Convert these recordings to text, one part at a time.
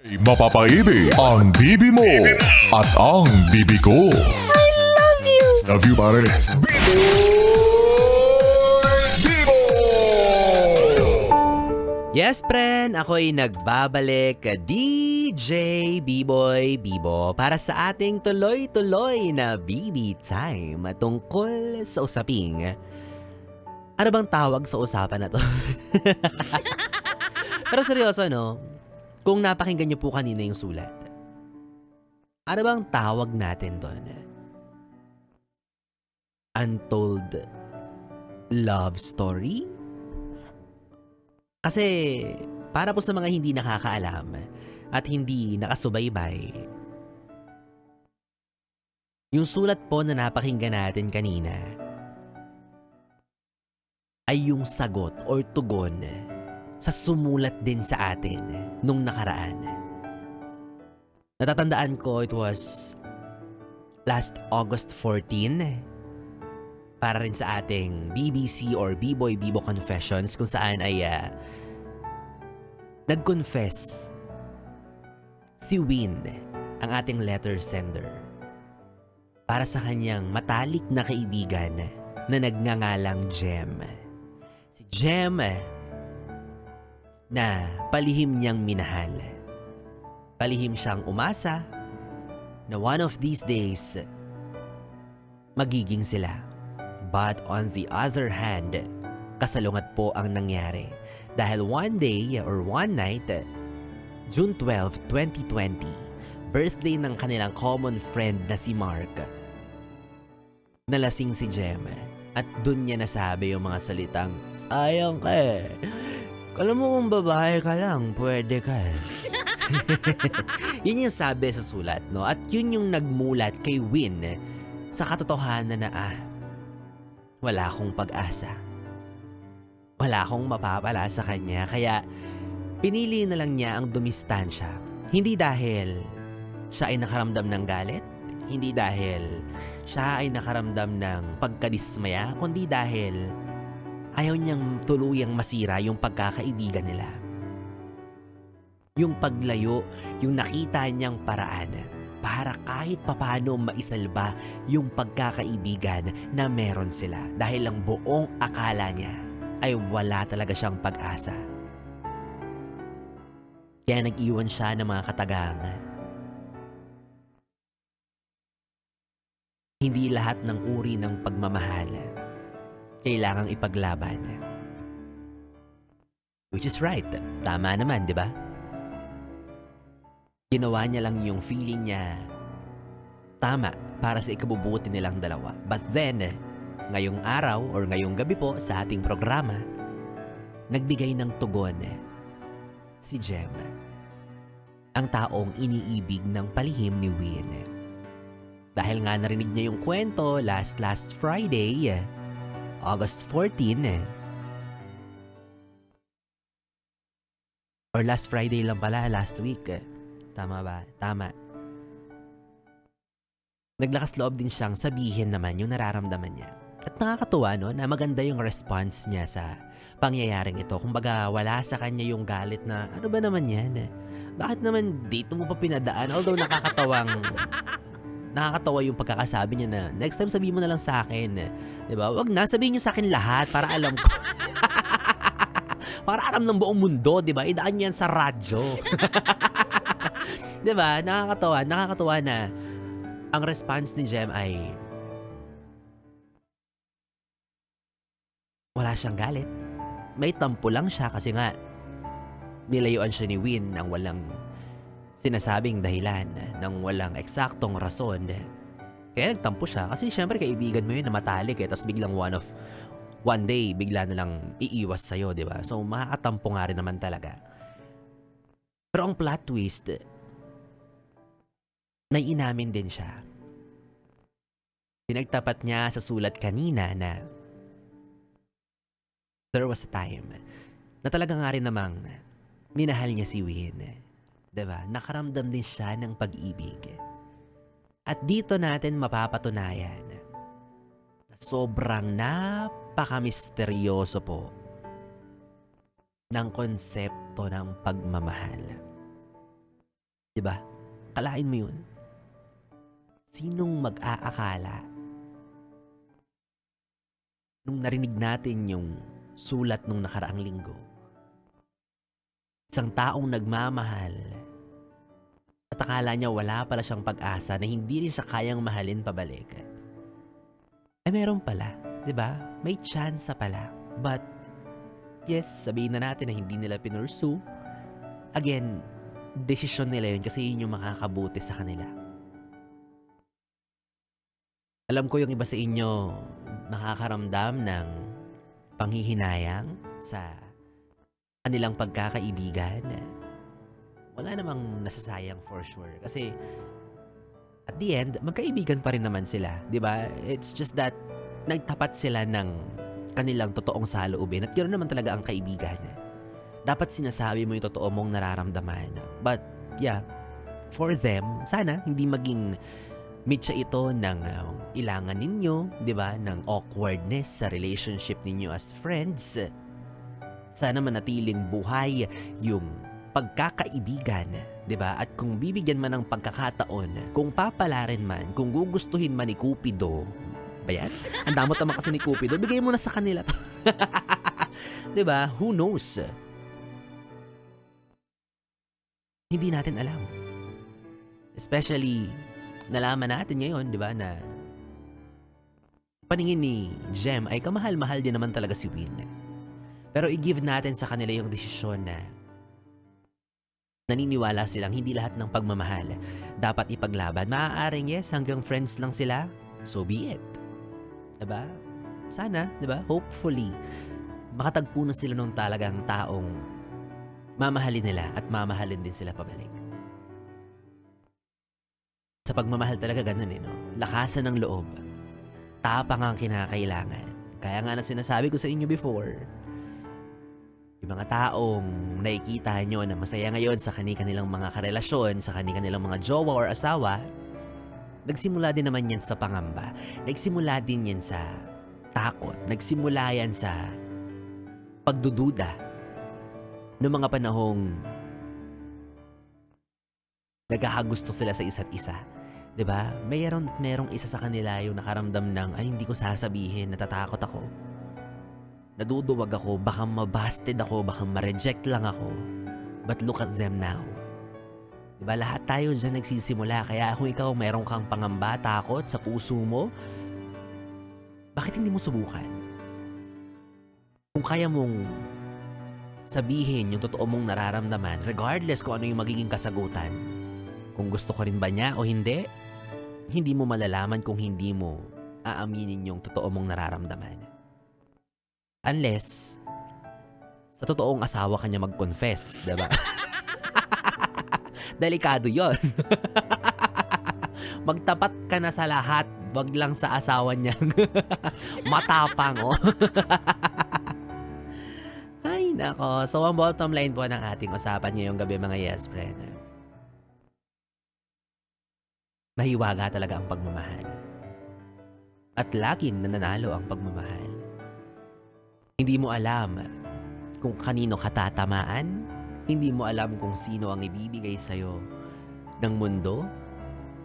Mapapaibig ang bibi mo at ang bibi ko. I love you! Love you, pare. Bibo! Yes, friend! Ako'y nagbabalik, DJ B-Boy Bibo, para sa ating tuloy-tuloy na BB Time tungkol sa usaping. Ano bang tawag sa usapan na to? Pero seryoso, no? Kung napakinggan niyo po kanina yung sulat, ano bang tawag natin doon? Untold love story? Kasi para po sa mga hindi nakakaalam at hindi nakasubaybay, yung sulat po na napakinggan natin kanina ay yung sagot or tugon sa sumulat din sa atin nung nakaraan. Natatandaan ko it was last August 14 para rin sa ating BBC or B-Boy Bibo Confessions, kung saan ay nag-confess si Win, ang ating letter sender, para sa kanyang matalik na kaibigan na nagngangalang Jem. Si Jem na palihim niyang minahal. Palihim siyang umasa na one of these days magiging sila. But on the other hand, kasalungat po ang nangyari. Dahil one day or one night, June 12, 2020, birthday ng kanilang common friend na si Mark, nalasing si Jem at dun niya nasabi yung mga salitang, "Sayang ka eh. Alam mo kung babae ka lang, pwede ka eh." Yun yung sabi sa sulat, no? At yun yung nagmulat kay Win sa katotohanan na wala akong pag-asa. Wala akong mapapala sa kanya, kaya pinili na lang niya ang dumistansya. Hindi dahil siya ay nakaramdam ng galit, hindi dahil siya ay nakaramdam ng pagkadismaya, kundi dahil ayaw niyang tuluyang masira yung pagkakaibigan nila. Yung paglayo, yung nakita niyang paraan para kahit papano maisalba yung pagkakaibigan na meron sila, dahil ang buong akala niya ay wala talaga siyang pag-asa. Kaya nag-iwan siya ng mga katagang. Hindi lahat ng uri ng pagmamahal kailangang ipaglaban. Which is right. Tama naman, di ba? Ginawa niya lang yung feeling niya tama para sa ikabubuti nilang dalawa. But then, ngayong araw or ngayong gabi po sa ating programa, nagbigay ng tugon si Jem, ang taong iniibig ng palihim ni Win. Dahil nga narinig niya yung kwento last Friday, August 14. Or last Friday lang pala, last week. Tama ba? Tama. Naglakas loob din siyang sabihin naman yung nararamdaman niya. At nakakatuwa, no, na maganda yung response niya sa pangyayaring ito. Kumbaga, wala sa kanya yung galit na, ano ba naman yan? Bakit naman dito mo pa pinadaan? Although nakakatawa yung pagkakasabi niya na, next time sabihin mo na lang sa akin. Diba? Wag na, sabihin niyo sa akin lahat para alam ko. Para alam ng buong mundo, diba? Idaan niyan sa radyo. Diba? Nakakatawa na ang response ni Jem ay wala siyang galit. May tampo lang siya kasi nga nilayuan siya ni Win ng walang sinasabing dahilan, ng walang eksaktong rason. Kaya nagtampo siya kasi syempre kaibigan mo yun na matalik eh, tapos biglang one day bigla na lang iiwas sa'yo, di ba? So makakatampo nga rin naman talaga. Pero ang plot twist, inamin din siya. Pinagtapat niya sa sulat kanina na there was a time na talaga nga rin namang minahal niya si Win. Diba? Nakaramdam din siya ng pag-ibig. At dito natin mapapatunayan na sobrang napaka-misteryoso po ng konsepto ng pagmamahal. 'Di ba? Kalain mo 'yun. Sinong mag-aakala nung narinig natin yung sulat nung nakaraang linggo? Isang taong nagmamahal at akala niya wala pala siyang pag-asa na hindi rin siya kayang mahalin pabalik. Ay meron pala, 'di ba? May chance pala. But yes, sabihin na natin na hindi nila pinursu. Again, desisyon nila yun kasi yun yung makakabuti sa kanila. Alam ko yung iba sa inyo nakakaramdam ng panghihinayang sa kanilang pagkakaibigan. Wala namang nasasayang for sure. Kasi at the end, magkaibigan pa rin naman sila. 'Di ba? It's just that nagtapat sila ng kanilang totoong saloobin. At ganoon naman talaga ang kaibigan. Dapat sinasabi mo yung totoo mong nararamdaman. But yeah, for them, sana hindi maging mitsa ito ng ilangan ninyo, 'di ba? Ng awkwardness sa relationship ninyo as friends. Sana manatiling buhay yung pagkakaibigan, 'di ba? At kung bibigyan man ng pagkakataon, kung papalarin man, kung gugustuhin man ni Cupido, ba yan? Ang damot naman kasi ni Cupido, bigay mo na sa kanila to. 'Di ba? Who knows? Hindi natin alam. Especially nalaman natin ngayon, 'di ba, na paningin ni Jem ay kamahal-mahal din naman talaga si Win. Pero i-give natin sa kanila yung desisyon na naniniwala silang hindi lahat ng pagmamahal dapat ipaglaban. Maaaring yes, hanggang friends lang sila, so be it. 'Di ba? Sana, 'di ba? Hopefully makatagpo na sila ng talagang taong mamahalin nila at mamahalin din sila pabalik. Sa pagmamahal talaga ganun no? Lakasan ng loob. Tapang ang kinakailangan. Kaya nga na sinasabi ko sa inyo before, yung mga taong nakikita nyo na masaya ngayon sa kanilang mga karelasyon, sa kanilang mga jowa or asawa, nagsimula din naman yan sa pangamba. Nagsimula din yan sa takot. Nagsimula yan sa pagdududa noong mga panahong nagkakagusto sila sa isa't isa. 'Di ba? Merong isa sa kanila yung nakaramdam ng ay hindi ko sasabihin, natatakot ako. Naduduwag ako, baka mabasted ako, baka ma-reject lang ako. But look at them now. 'Di ba? Lahat tayo diyan nagsisimula. Kaya kung ikaw meron kang pangamba, takot sa puso mo, bakit hindi mo subukan? Kung kaya mong sabihin yung totoo mong nararamdaman, regardless kung ano yung magiging kasagutan, kung gusto ko rin ba niya o hindi, hindi mo malalaman kung hindi mo aaminin yung totoo mong nararamdaman. Unless, sa totoong asawa ka niya mag-confess, diba? Delikado yon. Magtapat ka na sa lahat, wag lang sa asawa niya. Matapang, oh. Ay, nako. So, ang bottom line po ng ating usapan ngayong gabi, mga yes, friend. Mahiwaga talaga ang pagmamahal. At laging nananalo ang pagmamahal. Hindi mo alam kung kanino ka tatamaan. Hindi mo alam kung sino ang ibibigay sa'yo ng mundo.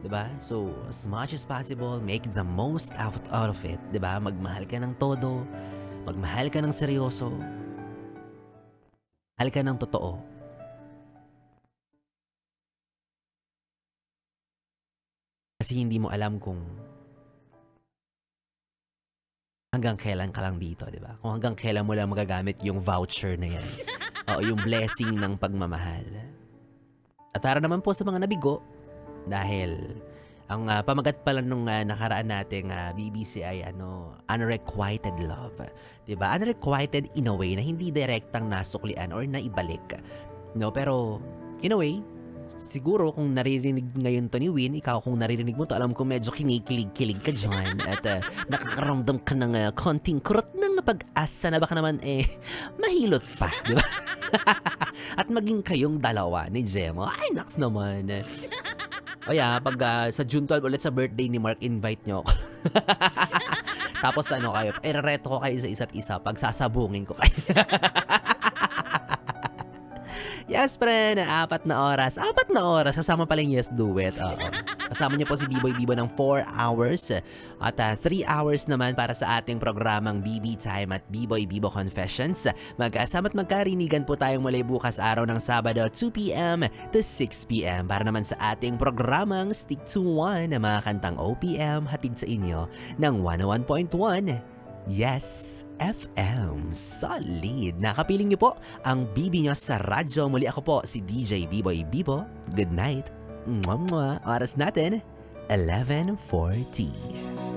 Diba? So, as much as possible, make the most out of it. Diba? Magmahal ka ng todo. Magmahal ka ng seryoso. Mahal ka ng totoo. Kasi hindi mo alam kung hanggang kailan ka lang dito, di ba? Kung hanggang kailan mo lang magagamit yung voucher na yan. O yung blessing ng pagmamahal. At para naman po sa mga nabigo, dahil ang pamagat pala nung nakaraan nating BBC ay unrequited love. Diba? Unrequited in a way na hindi direktang nasuklian or naibalik. No, pero in a way, siguro kung naririnig ngayon to ni Win, ikaw kung naririnig mo to, alam ko medyo kinikilig-kilig ka dyan at nakakaramdam ka ng konting kurot ng pag-asa na baka naman mahilot pa, di ba? At maging kayong dalawa ni Gemma. Ay, naks naman. O yeah, pag sa June 12 ulit sa birthday ni Mark, invite nyo ako. Tapos kayo, irereto ko kayo sa isa't isa pag sasabungin ko kayo. Yes, pre, na 4 na oras. 4 na oras, kasama pala yung Yes Do It. Oo. Kasama niyo po si Biboy Bibo ng 4 hours. At 3 hours naman para sa ating programang BB Time at Biboy Bibo Confessions. Magkasama at magkarinigan po tayong muli bukas araw ng Sabado, 2 p.m. to 6 p.m. Para naman sa ating programang Stick to One na mga kantang OPM hatid sa inyo ng 101.1 Yes FM. Solid! Nakapiling niyo po ang BB nyo sa radyo. Muli ako po si DJ Biboy Bibo. Good night. Mwah, mwah. Oras natin, 11:40.